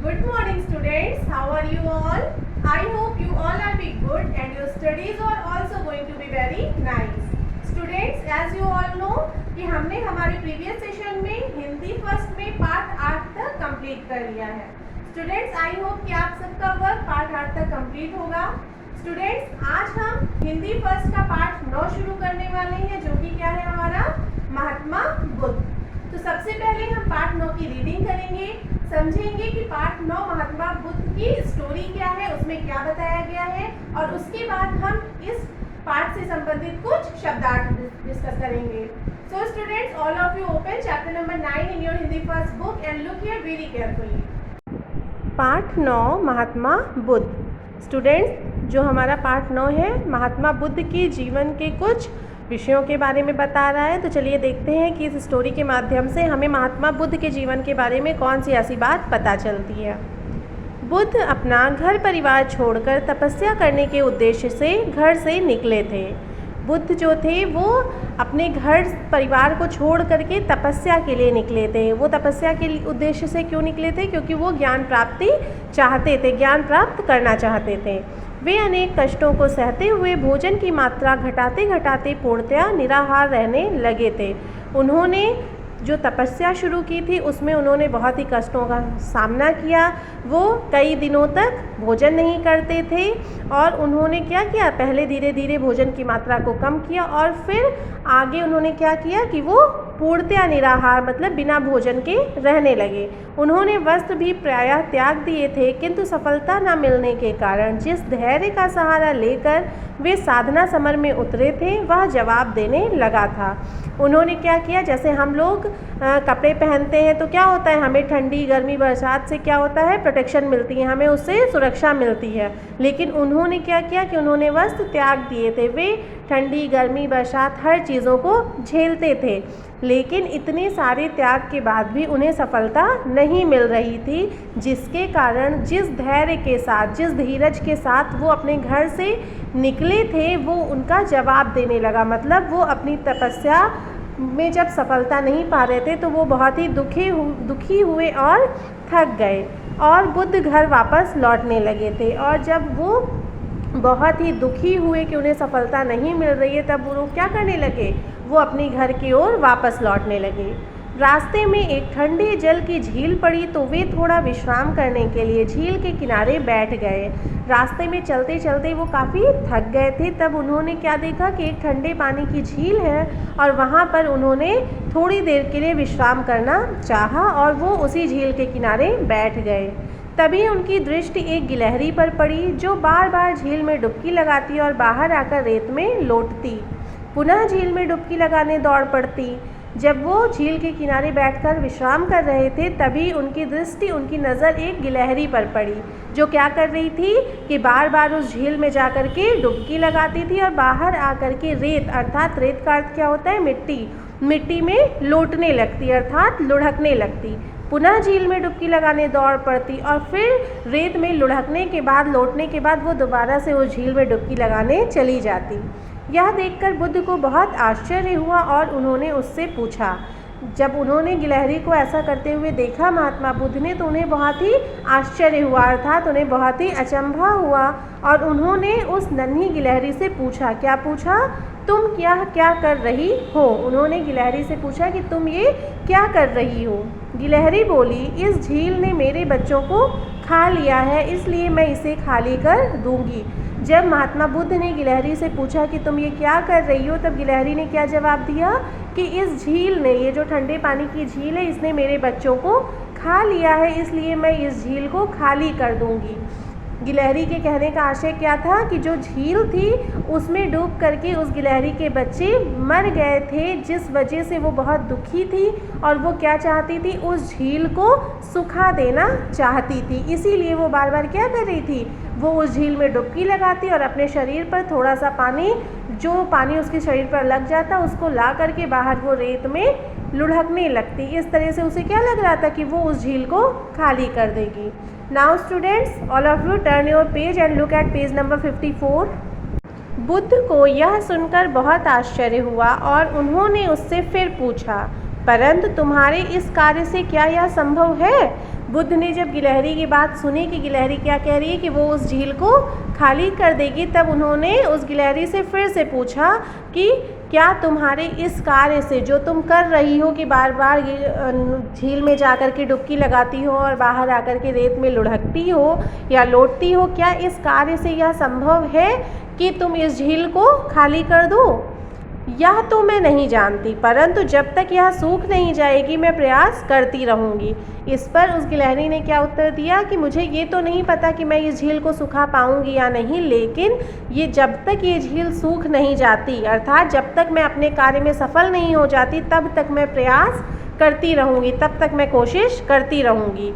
Good morning students, how are you all? I hope you all are be good and your studies are also going to be very nice. Students, as you all know कि हमने हमारे previous session में Hindi first में part 8 तक complete कर लिया है. Students, I hope कि आप सबका वर्क पार्ट 8 तक कंप्लीट होगा. स्टूडेंट्स, आज हम हिंदी फर्स्ट का पार्ट 9 शुरू करने वाले हैं, जो कि क्या है हमारा महात्मा बुद्ध. तो सबसे पहले हम पार्ट 9 की रीडिंग करेंगे, समझेंगे कि पार्ट 9 महात्मा बुद्ध की स्टोरी क्या है, उसमें क्या बताया गया है, और उसके बाद हम इस पार्ट से संबंधित कुछ शब्दार्थ डिस्कस करेंगे. So students, all of you open chapter number 9 in your Hindi first book and look here very carefully. Part 9 Mahatma Buddha. Students, जो हमारा पार्ट 9 है महात्मा बुद्ध के जीवन के कुछ विषयों के बारे में बता रहा है. तो चलिए देखते हैं कि इस स्टोरी के माध्यम से हमें महात्मा बुद्ध के जीवन के बारे में कौन सी ऐसी बात पता चलती है. बुद्ध अपना घर परिवार छोड़कर तपस्या करने के उद्देश्य से घर से निकले थे. बुद्ध जो थे वो अपने घर परिवार को छोड़ करके तपस्या के लिए निकले थे. वो तपस्या के उद्देश्य से क्यों निकले थे? क्योंकि वो ज्ञान प्राप्ति चाहते थे, ज्ञान प्राप्त करना चाहते थे. वे अनेक कष्टों को सहते हुए भोजन की मात्रा घटाते घटाते पूर्णतया निराहार रहने लगे थे. उन्होंने जो तपस्या शुरू की थी उसमें उन्होंने बहुत ही कष्टों का सामना किया. वो कई दिनों तक भोजन नहीं करते थे और उन्होंने क्या किया, पहले धीरे धीरे भोजन की मात्रा को कम किया और फिर आगे उन्होंने क्या किया कि वो पूर्णतया निराहार मतलब बिना भोजन के रहने लगे. उन्होंने वस्त्र भी प्रायः त्याग दिए थे, किंतु सफलता न मिलने के कारण जिस धैर्य का सहारा लेकर वे साधना समर में उतरे थे वह जवाब देने लगा था. उन्होंने क्या किया, जैसे हम लोग कपड़े पहनते हैं तो क्या होता है, हमें ठंडी गर्मी बरसात से क्या होता है, प्रोटेक्शन मिलती है, हमें उससे सुरक्षा मिलती है. लेकिन उन्होंने क्या किया कि उन्होंने वस्त्र त्याग दिए थे. वे ठंडी गर्मी बरसात हर चीज़ों को झेलते थे, लेकिन इतने सारे त्याग के बाद भी उन्हें सफलता नहीं मिल रही थी, जिसके कारण जिस धैर्य के साथ, जिस धीरज के साथ वो अपने घर से निकले थे वो उनका जवाब देने लगा. मतलब वो अपनी तपस्या में जब सफलता नहीं पा रहे थे तो वो बहुत ही दुखी हुए और थक गए और बुद्ध घर वापस लौटने लगे थे. और जब वो बहुत ही दुखी हुए कि उन्हें सफलता नहीं मिल रही है तब वो क्या करने लगे, वो अपने घर की ओर वापस लौटने लगे. रास्ते में एक ठंडे जल की झील पड़ी तो वे थोड़ा विश्राम करने के लिए झील के किनारे बैठ गए. रास्ते में चलते चलते वो काफ़ी थक गए थे. तब उन्होंने क्या देखा कि एक ठंडे पानी की झील है और वहाँ पर उन्होंने थोड़ी देर के लिए विश्राम करना चाहा और वो उसी झील के किनारे बैठ गए. तभी उनकी दृष्टि एक गिलहरी पर पड़ी जो बार बार झील में डुबकी लगाती और बाहर आकर रेत में लौटती, पुनः झील में डुबकी लगाने दौड़ पड़ती. जब वो झील के किनारे बैठकर विश्राम कर रहे थे तभी उनकी दृष्टि, उनकी नज़र एक गिलहरी पर पड़ी जो क्या कर रही थी कि बार बार उस झील में जाकर के डुबकी लगाती थी और बाहर आकर के रेत, अर्थात रेत का अर्थ क्या होता है, मिट्टी, मिट्टी में लौटने लगती अर्थात लुढ़कने लगती. पुनः झील में डुबकी लगाने दौड़ पड़ती और फिर रेत में लुढ़कने के बाद, लौटने के बाद वो दोबारा से उस झील में डुबकी लगाने चली जाती. यह देखकर बुद्ध को बहुत आश्चर्य हुआ और उन्होंने उससे पूछा. जब उन्होंने गिलहरी को ऐसा करते हुए देखा महात्मा बुद्ध ने तो उन्हें बहुत ही आश्चर्य हुआ, अर्थात उन्हें बहुत ही अचंभा हुआ और उन्होंने उस नन्ही गिलहरी से पूछा. क्या पूछा? तुम क्या कर रही हो? उन्होंने गिलहरी से पूछा कि तुम ये क्या कर रही हो? गिलहरी बोली, इस झील ने मेरे बच्चों को खा लिया है, इसलिए मैं इसे खाली कर दूंगी. जब महात्मा बुद्ध ने गिलहरी से पूछा कि तुम ये क्या कर रही हो, तब गिलहरी ने क्या जवाब दिया कि इस झील ने, ये जो ठंडे पानी की झील है, इसने मेरे बच्चों को खा लिया है, इसलिए मैं इस झील को खाली कर दूंगी. गिलहरी के कहने का आशय क्या था कि जो झील थी उसमें डूब करके उस गिलहरी के बच्चे मर गए थे, जिस वजह से वो बहुत दुखी थी और वो क्या चाहती थी, उस झील को सुखा देना चाहती थी. इसीलिए वो बार बार क्या कर रही थी, वो उस झील में डुबकी लगाती और अपने शरीर पर थोड़ा सा पानी, जो पानी उसके शरीर पर लग जाता उसको ला करके बाहर वो रेत में लुढ़कने लगती. इस तरह से उसे क्या लग रहा था कि वो उस झील को खाली कर देगी. Now students, all of U turn your page and look at page number 54. Buddha को यह सुनकर बहुत आश्चर्य हुआ और उन्होंने उससे फिर पूछा, परंतु तुम्हारे इस कार्य से क्या यह संभव है? बुद्ध ने जब गिलहरी की बात सुनी कि गिलहरी क्या कह रही है कि वो उस झील को खाली कर देगी, तब उन्होंने उस गिलहरी से फिर से पूछा कि क्या तुम्हारे इस कार्य से, जो तुम कर रही हो कि बार बार झील में जाकर के डुबकी लगाती हो और बाहर आकर के रेत में लुढ़कती हो या लौटती हो, क्या इस कार्य से यह संभव है कि तुम इस झील को खाली कर दो? यह तो मैं नहीं जानती, परंतु जब तक यह सूख नहीं जाएगी मैं प्रयास करती रहूँगी। इस पर उस गिलहरी ने क्या उत्तर दिया कि मुझे ये तो नहीं पता कि मैं इस झील को सुखा पाऊँगी या नहीं, लेकिन ये जब तक ये झील सूख नहीं जाती, अर्थात जब तक मैं अपने कार्य में सफल नहीं हो जाती, तब तक मैं प्रयास करती रहूँगी, तब तक मैं कोशिश करती रहूँगी।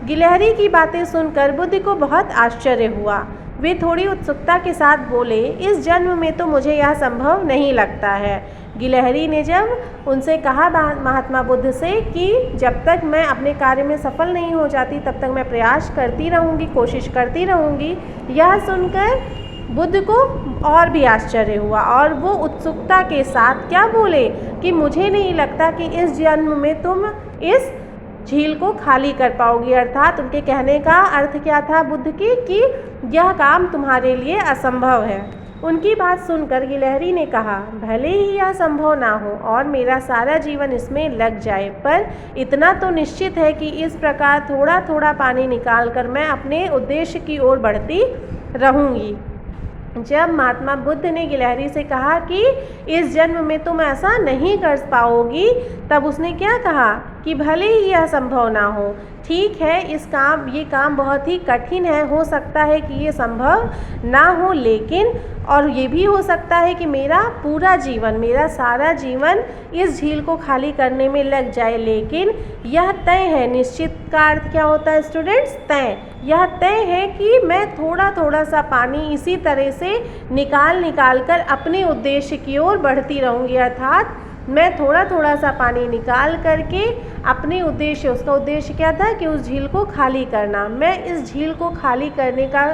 गिलहरी की बातें सुनकर बुद्ध को बहुत आश्चर्य हुआ। वे थोड़ी उत्सुकता के साथ बोले, इस जन्म में तो मुझे यह संभव नहीं लगता है। गिलहरी ने जब उनसे कहा महात्मा बुद्ध से कि जब तक मैं अपने कार्य में सफल नहीं हो जाती तब तक मैं प्रयास करती रहूँगी, कोशिश करती रहूँगी, यह सुनकर बुद्ध को और भी आश्चर्य हुआ और वो उत्सुकता के साथ क्या बोले कि मुझे नहीं लगता कि इस जन्म में तुम इस झील को खाली कर पाओगी। अर्थात उनके कहने का अर्थ क्या था बुद्ध की कि यह काम तुम्हारे लिए असंभव है। उनकी बात सुनकर गिलहरी ने कहा, भले ही यह संभव ना हो और मेरा सारा जीवन इसमें लग जाए, पर इतना तो निश्चित है कि इस प्रकार थोड़ा थोड़ा पानी निकालकर मैं अपने उद्देश्य की ओर बढ़ती रहूँगी। जब महात्मा बुद्ध ने गिलहरी से कहा कि इस जन्म में तुम ऐसा नहीं कर पाओगी, तब उसने क्या कहा कि भले ही यह संभव ना हो, ठीक है, ये काम बहुत ही कठिन है, हो सकता है कि ये संभव ना हो, लेकिन और ये भी हो सकता है कि मेरा पूरा जीवन, मेरा सारा जीवन इस झील को खाली करने में लग जाए, लेकिन यह तय है। निश्चित का अर्थ क्या होता है स्टूडेंट्स? तय। यह तय है कि मैं थोड़ा थोड़ा सा पानी इसी तरह से निकाल कर अपने उद्देश्य की ओर बढ़ती रहूँगी। अर्थात मैं थोड़ा थोड़ा सा पानी निकाल करके अपने उद्देश्य, उसका उद्देश्य क्या था कि उस झील को खाली करना, मैं इस झील को खाली करने का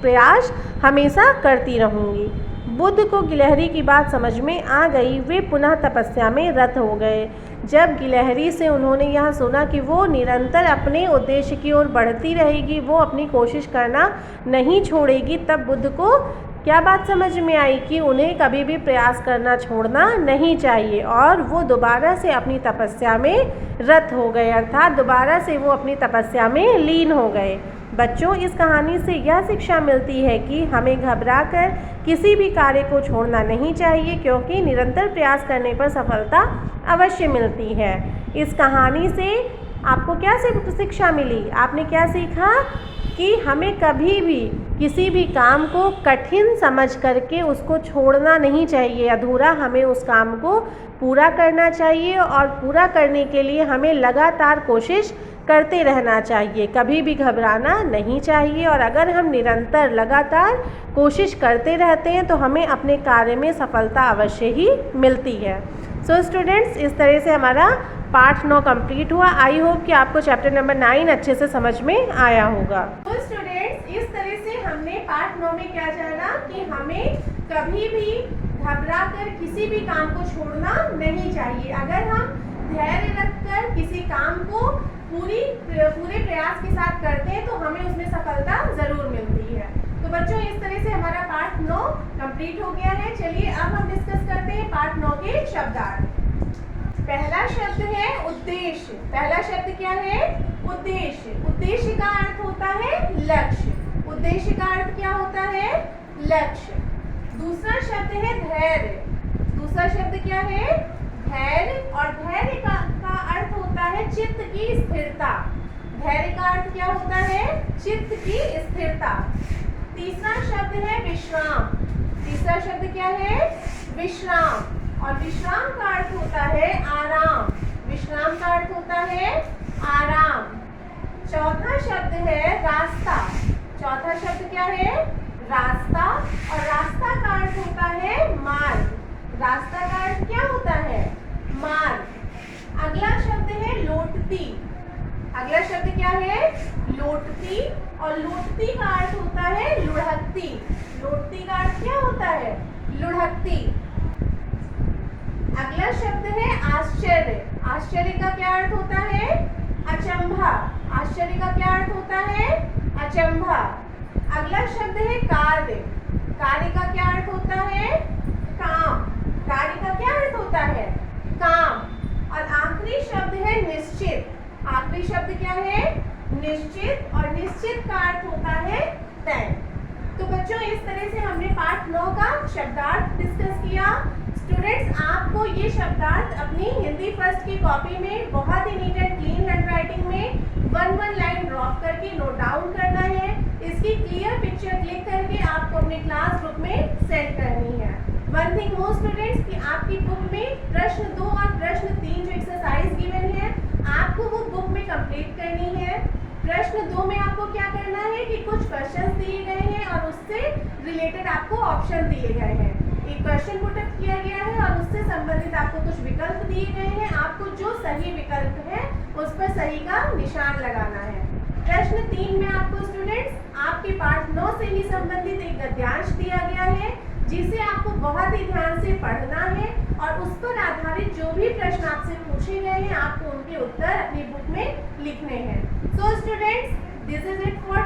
प्रयास हमेशा करती रहूँगी। बुद्ध को गिलहरी की बात समझ में आ गई। वे पुनः तपस्या में रत हो गए। जब गिलहरी से उन्होंने यह सुना कि वो निरंतर अपने उद्देश्य की ओर बढ़ती रहेगी, वो अपनी कोशिश करना नहीं छोड़ेगी, तब बुद्ध को क्या बात समझ में आई कि उन्हें कभी भी प्रयास करना छोड़ना नहीं चाहिए और वो दोबारा से अपनी तपस्या में रत हो गए, अर्थात दोबारा से वो अपनी तपस्या में लीन हो गए। बच्चों, इस कहानी से यह शिक्षा मिलती है कि हमें घबराकर किसी भी कार्य को छोड़ना नहीं चाहिए, क्योंकि निरंतर प्रयास करने पर सफलता अवश्य मिलती है। इस कहानी से आपको क्या शिक्षा मिली? आपने क्या सीखा कि हमें कभी भी किसी भी काम को कठिन समझ करके उसको छोड़ना नहीं चाहिए, अधूरा हमें उस काम को पूरा करना चाहिए और पूरा करने के लिए हमें लगातार कोशिश करते रहना चाहिए, कभी भी घबराना नहीं चाहिए। और अगर हम निरंतर लगातार कोशिश करते रहते हैं तो हमें अपने कार्य में सफलता अवश्य ही मिलती है। सो स्टूडेंट्स, इस तरह से हमारा पार्ट 9 कंप्लीट हुआ। आई होप कि आपको चैप्टर नंबर 9 अच्छे से समझ में आया होगा। तो स्टूडेंट्स, इस तरह से हमने पार्ट 9 में क्या जाना कि हमें कभी भी घबराकर किसी भी काम को छोड़ना नहीं चाहिए। अगर हम धैर्य रखकर किसी काम को पूरे प्रयास के साथ करते हैं तो हमें उसमें सफलता जरूर मिलती है। तो बच्चों, इस तरह से हमारा पार्ट 9 कंप्लीट हो गया है। चलिए अब हम डिस्कस करते हैं पार्ट 9 के शब्दार्थ। पहला शब्द है उद्देश्य। पहला शब्द क्या है? उद्देश्य। उद्देश्य का अर्थ होता है लक्ष्य। उद्देश्य का अर्थ क्या होता है? लक्ष्य। दूसरा शब्द है धैर्य। दूसरा शब्द क्या है? धैर्य। और धैर्य का अर्थ होता है चित्त की स्थिरता। धैर्य का अर्थ क्या होता है? चित्त की स्थिरता। तीसरा शब्द है विश्राम। तीसरा शब्द क्या है? विश्राम। और विश्राम का अर्थ होता है आराम। विश्राम का अर्थ होता है आराम। चौथा शब्द है रास्ता। चौथा शब्द क्या है? रास्ता। और रास्ता का अर्थ होता है मार्ग। रास्ता का अर्थ क्या होता है? मार्ग। अगला शब्द है लौटती। अगला शब्द क्या है? लौटती। और लौटती का अर्थ होता है लुढ़कती। लौटती का अर्थ क्या होता है? लुढ़कती। अगला शब्द है आश्चर्य। आश्चर्य का क्या अर्थ होता है? अचंभा। आश्चर्य का क्या अर्थ होता है? अचंभा। अगला शब्द है कार्य। कार्य का क्या अर्थ होता है? काम। कार्य का क्या अर्थ होता है? काम। और आखिरी शब्द है निश्चित। आखिरी शब्द क्या है? निश्चित। और निश्चित का अर्थ होता है तय। तो बच्चों, इस तरह से हमने पाठ 9 का शब्दार्थ डिस्कस किया। स्टूडेंट्स, आपको ये शब्दार्थ अपनी हिंदी फर्स्ट की कॉपी में बहुत ही नीट एंड क्लीन हैंडराइटिंग में वन लाइन ड्रॉप करके नोट डाउन करना है। इसकी क्लियर पिक्चर क्लिक करके आपको अपने क्लास ग्रुप में सेंड करनी है। वन थिंग मोर स्टूडेंट्स, कि आपकी बुक में प्रश्न 2 और प्रश्न 3 जो एक्सरसाइज गिवन है, आपको वो बुक में कंप्लीट करनी है। प्रश्न 2 में आपको क्या करना है कि कुछ क्वेश्चंस दिए गए हैं और उससे रिलेटेड आपको ऑप्शन दिए गए हैं। एक क्वेश्चन पुट अप किया गया है और उससे संबंधित आपको कुछ विकल्प दिए गए हैं। आपको जो सही विकल्प है उस पर सही का निशान लगाना है। प्रश्न 3 में आपको स्टूडेंट्स आपके पाठ 9 से ही संबंधित एक गद्यांश दिया गया है, जिसे आपको बहुत ही ध्यान से पढ़ना है और उस पर आधारित जो भी प्रश्न आपसे पूछे गए हैं, आपको उनके उत्तर अपनी बुक में लिखने हैं। So students, this is it for